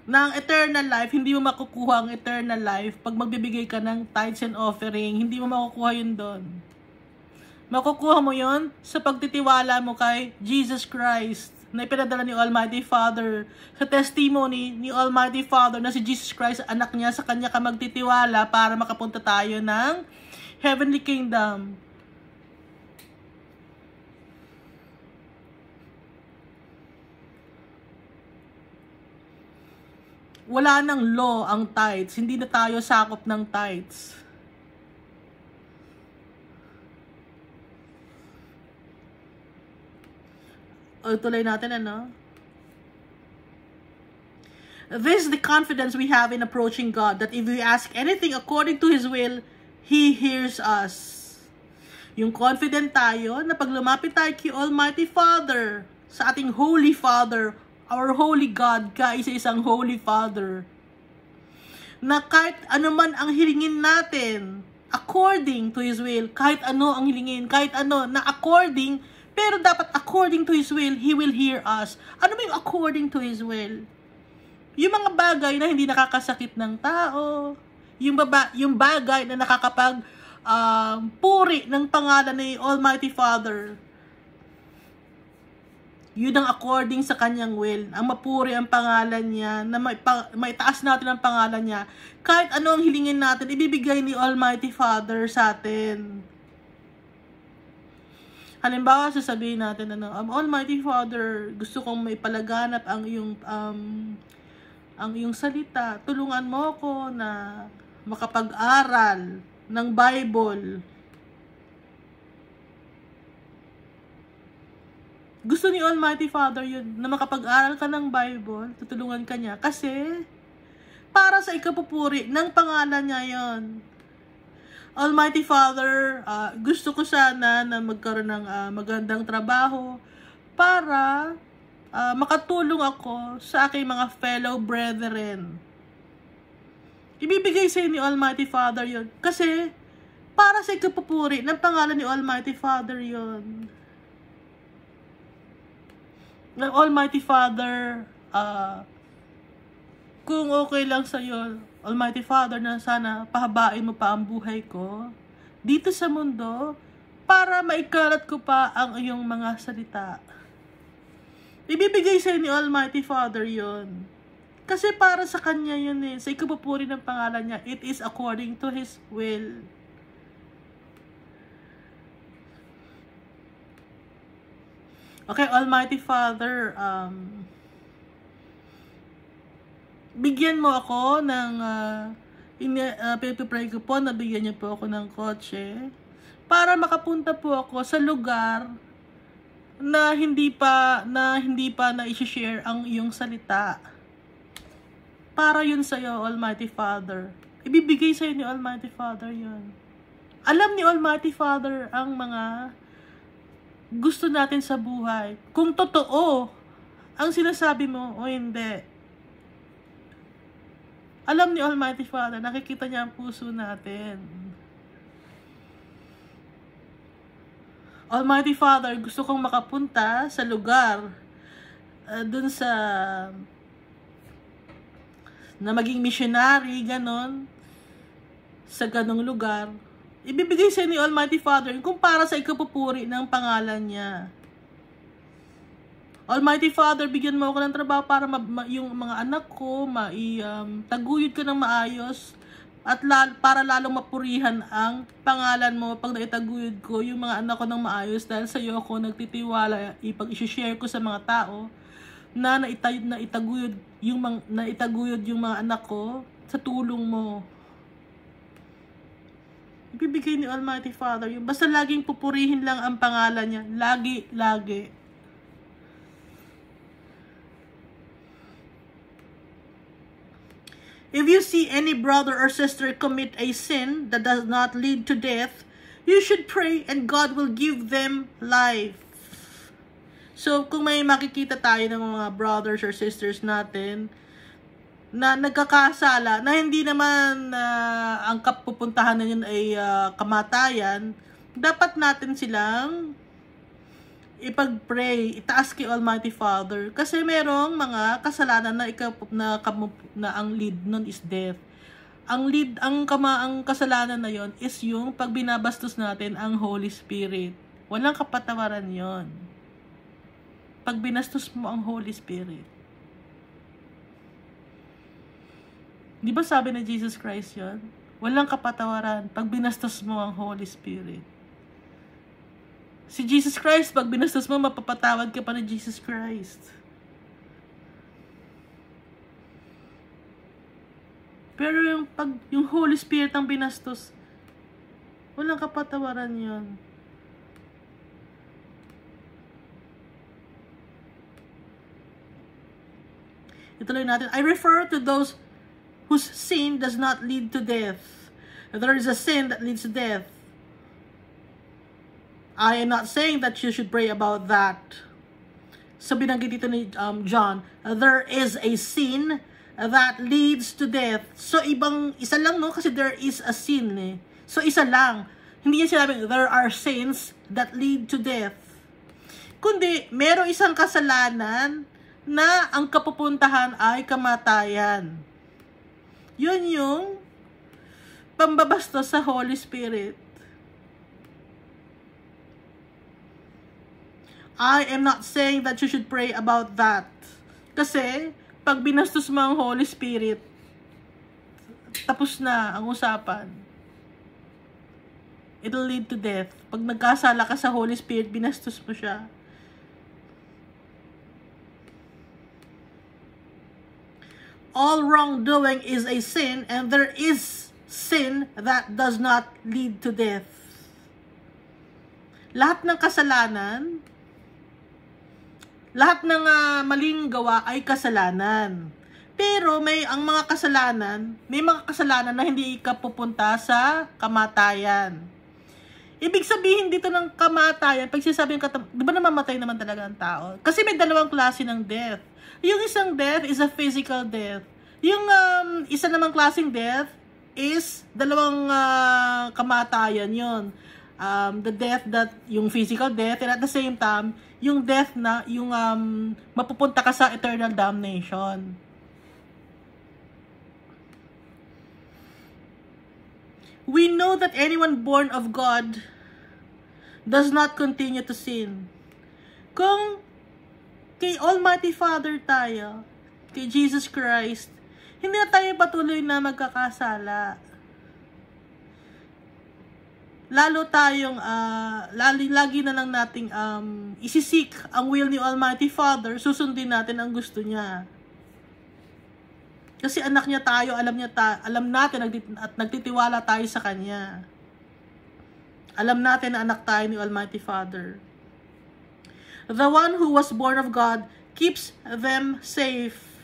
na ang eternal life, hindi mo makukuha ang eternal life pag magbibigay ka ng tithes and offering. Hindi mo makukuha yun doon. Makukuha mo yun sa pagtitiwala mo kay Jesus Christ na ipinadala ni Almighty Father. Sa testimony ni Almighty Father na si Jesus Christ, anak niya, sa kanya ka magtitiwala para makapunta tayo ng Heavenly Kingdom. Wala nang law ang tithes. Hindi na tayo sakop ng tithes. O, tuloy natin, ano? This is the confidence we have in approaching God, that if we ask anything according to His will, He hears us. Yung confident tayo na pag lumapit tayo kay Almighty Father, sa ating Holy Father, our Holy God, kaisa-isang Holy Father, na kahit ano man ang hilingin natin, according to His will, kahit ano ang hilingin, kahit ano na according, pero dapat according to His will, He will hear us. Ano ba yung according to His will? Yung mga bagay na hindi nakakasakit ng tao, yung bagay na nakakapag puri ng pangalan ni Almighty Father, yun ang according sa kanyang will. Ang mapuri ang pangalan niya, na maitaas natin ang pangalan niya. Kahit ano ang hilingin natin, ibibigay ni Almighty Father sa atin. Halimbawa, sasabihin natin, Almighty Father, gusto kong maipalaganap ang iyong salita. Tulungan mo ko na makapag-aral ng Bible. Gusto ni Almighty Father yun, na makapag-aral ka ng Bible, tutulungan ka niya. Kasi, para sa ikapupuri ng pangalan niya yun. Almighty Father, gusto ko sana na magkaroon ng magandang trabaho para makatulong ako sa aking mga fellow brethren. Ibibigay sa'yo ni Almighty Father yon. Kasi, para sa ikapupuri ng pangalan ni Almighty Father yon. Ng Almighty Father, kung okay lang sa'yo, Almighty Father, na sana pahabain mo pa ang buhay ko dito sa mundo para maikalat ko pa ang iyong mga salita. Ibibigay sa'yo ni Almighty Father yon. Kasi para sa Kanya yun eh. Sa ikapupuri ng pangalan niya, it is according to His will. Okay, Almighty Father, bigyan mo ako ng, pinipray ko po na bigyan niyo po ako ng kotse para makapunta po ako sa lugar na hindi pa na-share ang iyong salita. Para yun sa'yo, Almighty Father. Ibibigay sa'yo ni Almighty Father yun. Alam ni Almighty Father ang mga gusto natin sa buhay. Kung totoo ang sinasabi mo o hindi. Alam ni Almighty Father, nakikita niya ang puso natin. Almighty Father, gusto kong makapunta sa lugar dun sa na maging missionary, ganon, sa ganong lugar. Ibibigay sa ni Almighty Father kung para sa ikapupuri ng pangalan niya. Almighty Father, bigyan mo ako ng trabaho para yung mga anak ko, taguyod ko ng maayos, at para lalong mapurihan ang pangalan mo pag naitaguyod ko yung mga anak ko ng maayos, dahil sa iyo ako nagtitiwala ipag-share ko sa mga tao na naitaguyod yung mga anak ko sa tulong mo. Ibibigay ni Almighty Father yung basta laging pupurihin lang ang pangalan niya. Lagi. If you see any brother or sister commit a sin that does not lead to death, you should pray and God will give them life. So, kung may makikita tayo ng mga brothers or sisters natin na nagkakasala, na hindi naman ang kapupuntahan na yun ay kamatayan, dapat natin silang ipag-pray, itaas kay Almighty Father. Kasi merong mga kasalanan na ang lead nun is death. Ang kasalanan na yon is yung pag binabastos natin ang Holy Spirit. Walang kapatawaran yon. Pag binastos mo ang Holy Spirit. Di ba sabi ni Jesus Christ yon? Walang kapatawaran pag binastos mo ang Holy Spirit. Si Jesus Christ, pag binastos mo, mapapatawad ka pa ni Jesus Christ. Pero yung Holy Spirit ang binastos, walang kapatawaran yon. Ituloy natin. I refer to those whose sin does not lead to death. If there is a sin that leads to death, I am not saying that you should pray about that. So binanggit dito ni John, there is a sin that leads to death. So isa lang, no? Kasi there is a sin eh. So isa lang. Hindi niya sinabing there are sins that lead to death. Kundi merong isang kasalanan na ang kapupuntahan ay kamatayan. Yun yung pambabastos sa Holy Spirit. I am not saying that you should pray about that. Kasi, pag binastos mo ang Holy Spirit, tapos na ang usapan. It'll lead to death. Pag nagkasala ka sa Holy Spirit, binastos mo siya. All wrongdoing is a sin, and there is sin that does not lead to death. Lahat ng kasalanan, lahat ng maling gawa ay kasalanan. Pero may mga kasalanan na hindi ka pupunta sa kamatayan. Ibig sabihin dito ng kamatayan, pag sinasabing di ba namamatay naman talaga ang tao? Kasi may dalawang klase ng death. Yung isang death is a physical death. Yung isa namang klaseng death is dalawang kamatayan yon. The death that, yung physical death, and at the same time, yung death na, yung mapupunta ka sa eternal damnation. We know that anyone born of God does not continue to sin. Kung kay Almighty Father tayo, kay Jesus Christ, hindi na tayo patuloy na magkakasala. Lalo tayong, lagi na lang nating isisik ang will ni Almighty Father, susundin natin ang gusto niya. Kasi anak niya tayo, alam natin at nagtitiwala tayo sa Kanya. Alam natin na anak tayo ni Almighty Father. The one who was born of God keeps them safe,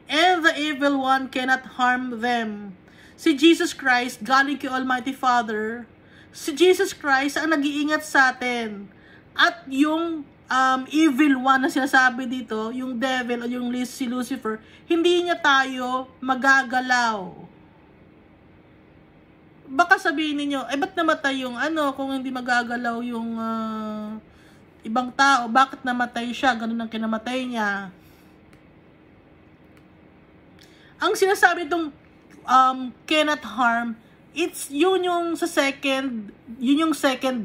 and the evil one cannot harm them. Si Jesus Christ, galing kay Almighty Father, si Jesus Christ ang nag-iingat sa atin. At yung evil one na sinasabi dito, yung devil o yung si Lucifer, hindi niya tayo magagalaw. Baka sabihin niyo, ba't namatay yung kung hindi magagalaw yung ibang tao, bakit namatay siya? Ganun ang kinamatay niya. Ang sinasabi itong cannot harm, yun yung second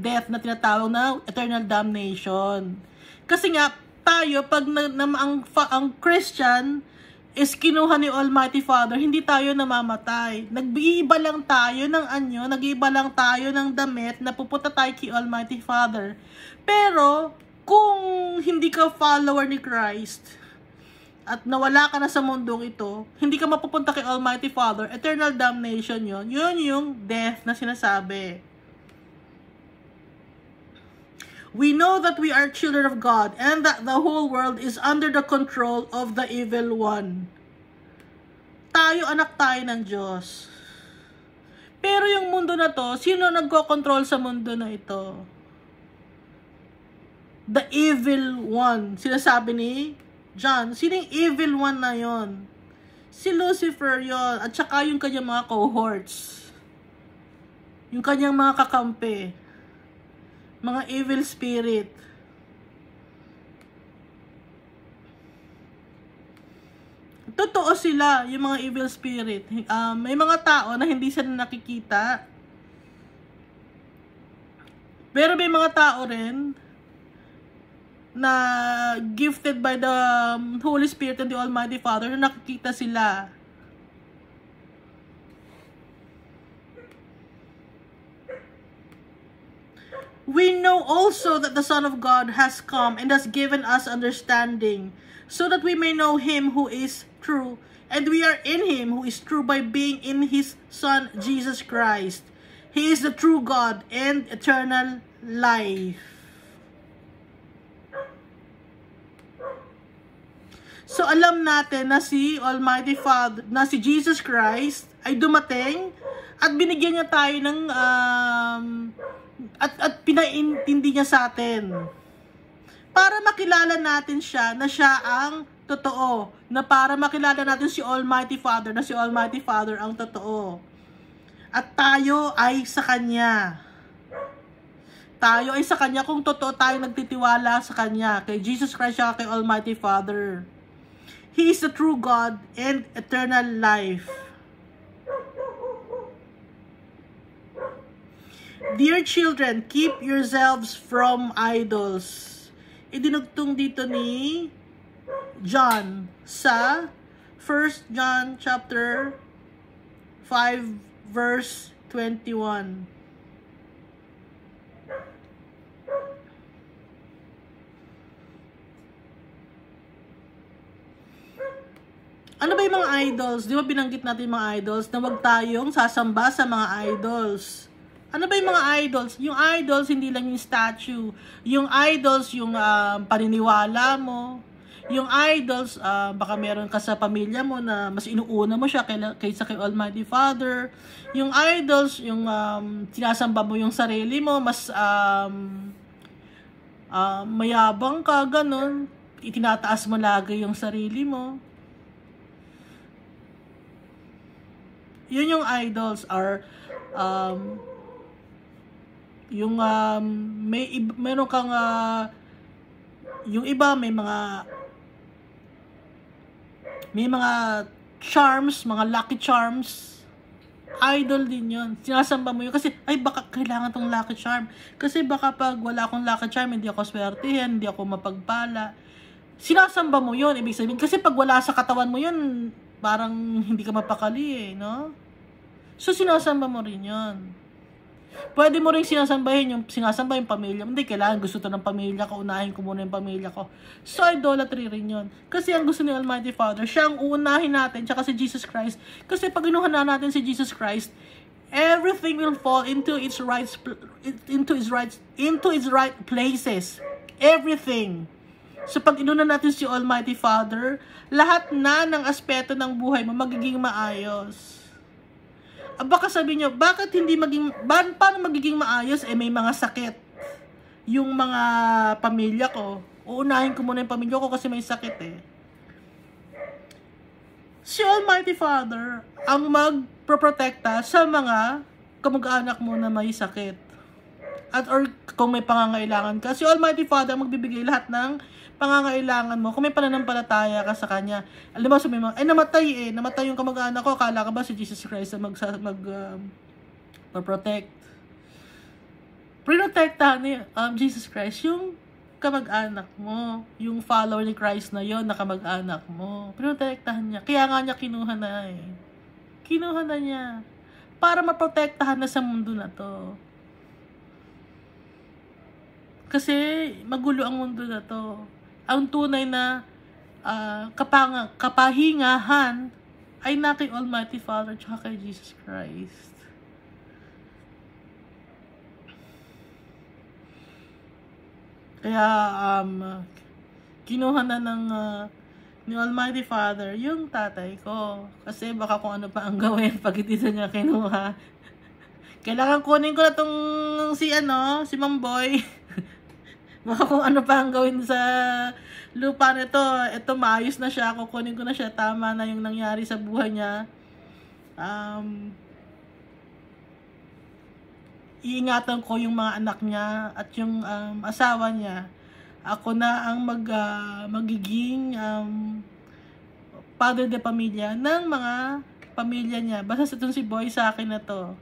death na tinatawag na eternal damnation. Kasi nga, tayo, pag ang Christian is kinuha ni Almighty Father, hindi tayo namamatay. Nag-iiba lang tayo ng nag-iiba lang tayo ng damit na pupunta tayo kay Almighty Father. Pero, kung hindi ka follower ni Christ, at nawala ka na sa mundong ito, hindi ka mapupunta kay Almighty Father, eternal damnation yun. Yun yung death na sinasabi. We know that we are children of God and that the whole world is under the control of the evil one. Tayo, anak tayo ng Diyos. Pero yung mundo na to, sino nagko-control sa mundo na ito? The evil one. Sinasabi ni John, sino yung evil one na yon? Si Lucifer yon, at saka yung kanyang mga cohorts. Yung kanyang mga kakampi. Mga evil spirit. Totoo sila, yung mga evil spirit. May mga tao na hindi sila nakikita. Pero may mga tao rin na gifted by the Holy Spirit and the Almighty Father na nakikita sila. We know also that the Son of God has come and has given us understanding, so that we may know Him who is true, and we are in Him who is true by being in His Son, Jesus Christ. He is the true God and eternal life. So alam natin na si Almighty Father, na si Jesus Christ ay dumating at binigyan niya tayo ng at pinaintindi niya sa atin. Para makilala natin siya na siya ang totoo, na para makilala natin si Almighty Father, na si Almighty Father ang totoo. At tayo ay sa Kanya. Tayo ay sa Kanya kung totoo tayo nagtitiwala sa Kanya, kay Jesus Christ at kay Almighty Father. He is the true God and eternal life. Dear children, keep yourselves from idols. Idinugtong dito ni John sa 1 John chapter 5 verse 21. Ano ba yung mga idols? Di ba binanggit natin yung mga idols na wag tayong sasamba sa mga idols? Ano ba yung mga idols? Yung idols, hindi lang yung statue. Yung idols, yung paniniwala mo. Yung idols, baka meron ka sa pamilya mo na mas inuuna mo siya kaysa kay Almighty Father. Yung idols, yung sinasamba mo yung sarili mo, mas mayabang ka, ganun. Itinataas mo lagi yung sarili mo. Yun yung idols are yung meron kang yung iba may mga charms, mga lucky charms. Idol din yun. Sinasamba mo yun kasi, ay baka kailangan tong lucky charm. Kasi baka pag wala akong lucky charm, hindi ako swertihan, hindi ako mapagpala. Sinasamba mo yun, ibig sabihin. Kasi pag wala sa katawan mo yun, parang hindi ka mapakali no? So, sinasamba mo rin yun. Pwede mo rin sinasamba yung pamilya. Hindi, kailangan gusto to ng pamilya ko, unahin ko muna yung pamilya ko. So, idolatry rin yun. Kasi ang gusto ni Almighty Father, siya ang uunahin natin, tsaka si Jesus Christ. Kasi pag inuhan na natin si Jesus Christ, everything will fall into its right places. Everything. So, pag inunan natin si Almighty Father, lahat na ng aspeto ng buhay mo magiging maayos. Baka sabihin nyo, bakit hindi paano magiging maayos? May mga sakit. Yung mga pamilya ko, uunahin ko muna yung pamilya ko kasi may sakit Si Almighty Father ang magproprotekta sa mga kamag-anak mo na may sakit. Or kung may pangangailangan ka, si Almighty Father ang magbibigay lahat ng pangangailangan mo. Kung may pananampalataya ka sa Kanya. Alam mo, sabi mo, namatay yung kamag-anak ko. Akala ka ba si Jesus Christ ang mag-protect? Protektahan ni Jesus Christ yung kamag-anak mo. Yung follower ni Christ na yon na kamag-anak mo. Protektahan niya. Kaya nga niya kinuha na Kinuha na niya. Para maprotektahan na sa mundo na to. Kasi magulo ang mundo na to. Ang tunay na kapahingahan ay na kay Almighty Father at kay Jesus Christ. Kaya kinuha na ng ni Almighty Father yung tatay ko. Kasi baka kung ano pa ang gawin pag hindi niya kinuha. Kailangan kunin ko na tong si Mamboy. Baka kung ano pa ang gawin sa lupa nito, ito maayos na siya, kukunin ko na siya, tama na yung nangyari sa buhay niya. Iingatan ko yung mga anak niya at yung asawa niya. Ako na ang magiging padre de pamilya ng mga pamilya niya. Basta itong si Boy sa akin na to.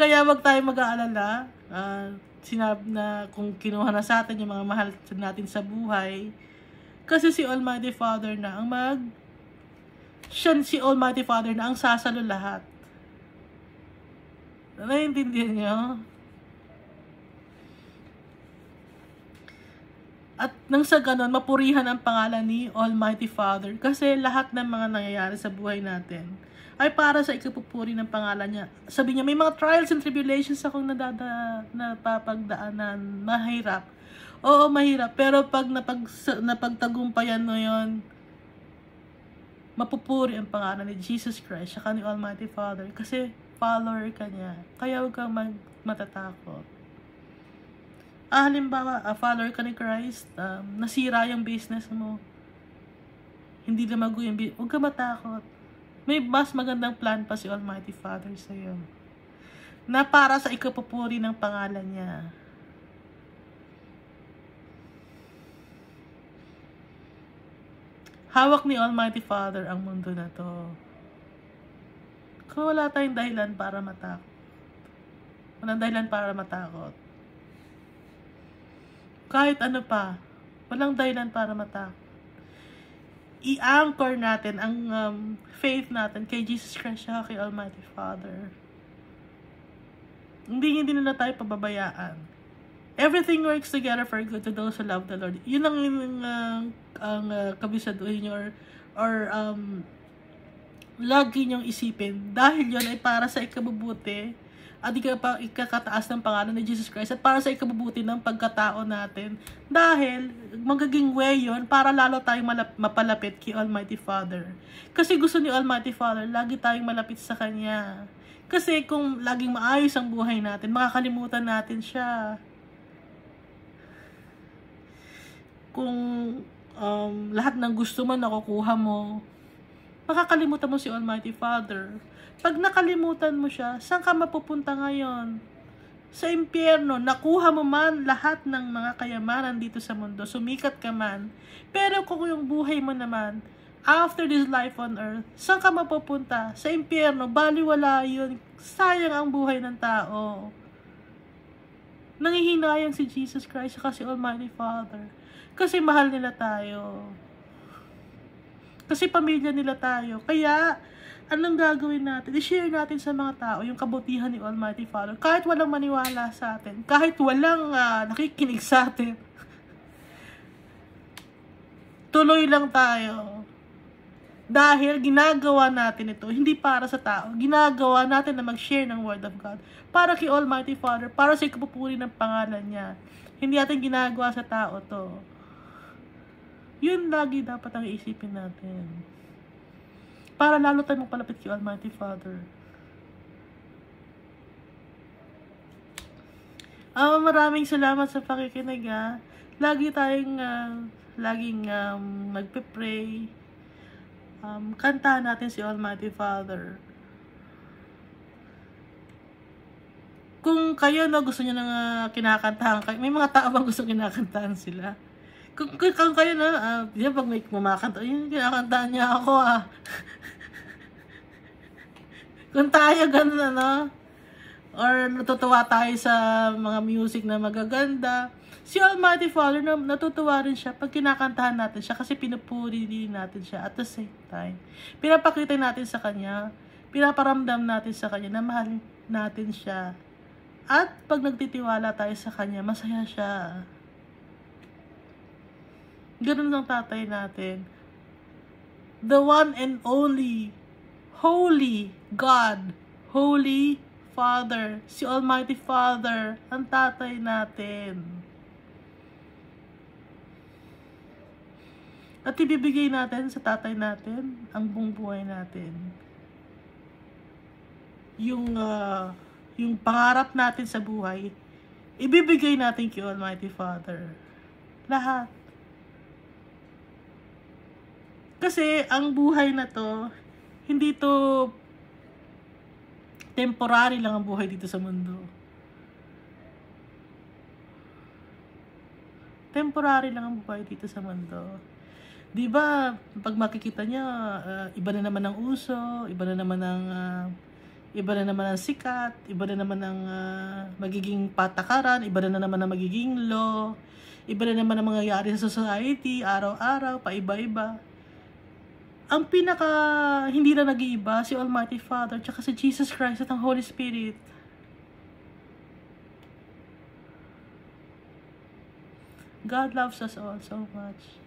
Kaya wag tayo mag-aalala. Sinabi na kung kinuha na sa atin yung mga mahal natin sa buhay. Kasi si Almighty Father na ang si Almighty Father na ang sasalo lahat. Naiintindihan niyo? At nang sa ganon, mapurihan ang pangalan ni Almighty Father. Kasi lahat ng mga nangyayari sa buhay natin ay para sa ikapupuri ng pangalan niya. Sabi niya, may mga trials and tribulations akong napapagdaanan. Mahirap. Oo, mahirap. Pero pag napagtagumpayan mo yun, mapupuri ang pangalan ni Jesus Christ saka ni Almighty Father. Kasi follower ka niya. Kaya huwag kang matatakot. Halimbawa, follower ka ni Christ, nasira yung business mo. Hindi lumago yung business. Huwag kang matakot. May mas magandang plan pa si Almighty Father sa iyo. Na para sa ikapupuri ng pangalan niya. Hawak ni Almighty Father ang mundo na to. Kung wala tayong dahilan para matakot. Walang dahilan para matakot. Kahit ano pa, walang dahilan para matakot. I-anchor natin ang faith natin kay Jesus Christ at kay Almighty Father. Hindi nila tayo pababayaan. Everything works together for good to those who love the Lord. Yun ang kabisaduhin nyo or lagi nyong isipin. Dahil yun ay para sa ikabubuti at ikakataas ng pangalan ni Jesus Christ at para sa ikabubuti ng pagkatao natin. Dahil magiging way yun para lalo tayong mapalapit kay Almighty Father. Kasi gusto ni Almighty Father, lagi tayong malapit sa Kanya. Kasi kung laging maayos ang buhay natin, makakalimutan natin siya. Kung lahat ng gusto mo nakukuha mo, makakalimutan mo si Almighty Father. Pag nakalimutan mo siya, saan ka mapupunta ngayon? Sa impyerno. Nakuha mo man lahat ng mga kayamanan dito sa mundo, sumikat ka man, pero kung yung buhay mo naman, after this life on earth, saan ka mapupunta? Sa impyerno. Baliwala yun. Sayang ang buhay ng tao. Nangihinayang si Jesus Christ kasi Almighty Father. Kasi mahal nila tayo. Kasi pamilya nila tayo. Kaya, anong gagawin natin? I-share natin sa mga tao yung kabutihan ni Almighty Father. Kahit walang maniwala sa atin. Kahit walang nakikinig sa atin. Tuloy lang tayo. Dahil ginagawa natin ito, hindi para sa tao. Ginagawa natin na mag-share ng Word of God. Para kay Almighty Father. Para sa ikapupuri ng pangalan niya. Hindi natin ginagawa sa tao to. Yun lagi dapat ang iisipin natin. Para lalo tayo magpalapit kay Almighty Father. Maraming salamat sa pakikinig. Lagi tayong laging magpe-pray. Kantahan natin si Almighty Father. Kung kayo gusto niyo nang kinakantahan kayo, may mga tao bang gusto kinakantahan sila? Kung kayo yan pag may kumakanta, yun, kinakantahan niya ako Kung tayo ganun or natutuwa tayo sa mga music na magaganda, si Almighty Father natutuwa rin siya pag kinakantahan natin siya kasi pinupuri din natin siya at the same time. Pinapakita natin sa Kanya, pinaparamdam natin sa Kanya na mahal natin siya. At pag nagtitiwala tayo sa Kanya, masaya siya. Ganun ang tatay natin. The one and only, Holy God, Holy Father, si Almighty Father, ang tatay natin. At ibibigay natin sa tatay natin ang buong buhay natin. Yung pangarap natin sa buhay, ibibigay natin kay Almighty Father. Lahat. Kasi ang buhay na to, hindi to temporary lang ang buhay dito sa mundo. Temporary lang ang buhay dito sa mundo. 'Di ba? Pag makikita niya, iba na naman ang uso, iba na naman ang sikat, iba na naman ang magiging patakaran, iba na naman ang magiging law, iba na naman ang mangyayari sa society, araw-araw, paiba-iba. Ang pinaka hindi na nag-iiba, si Almighty Father, tsaka si Jesus Christ at ang Holy Spirit. God loves us all so much.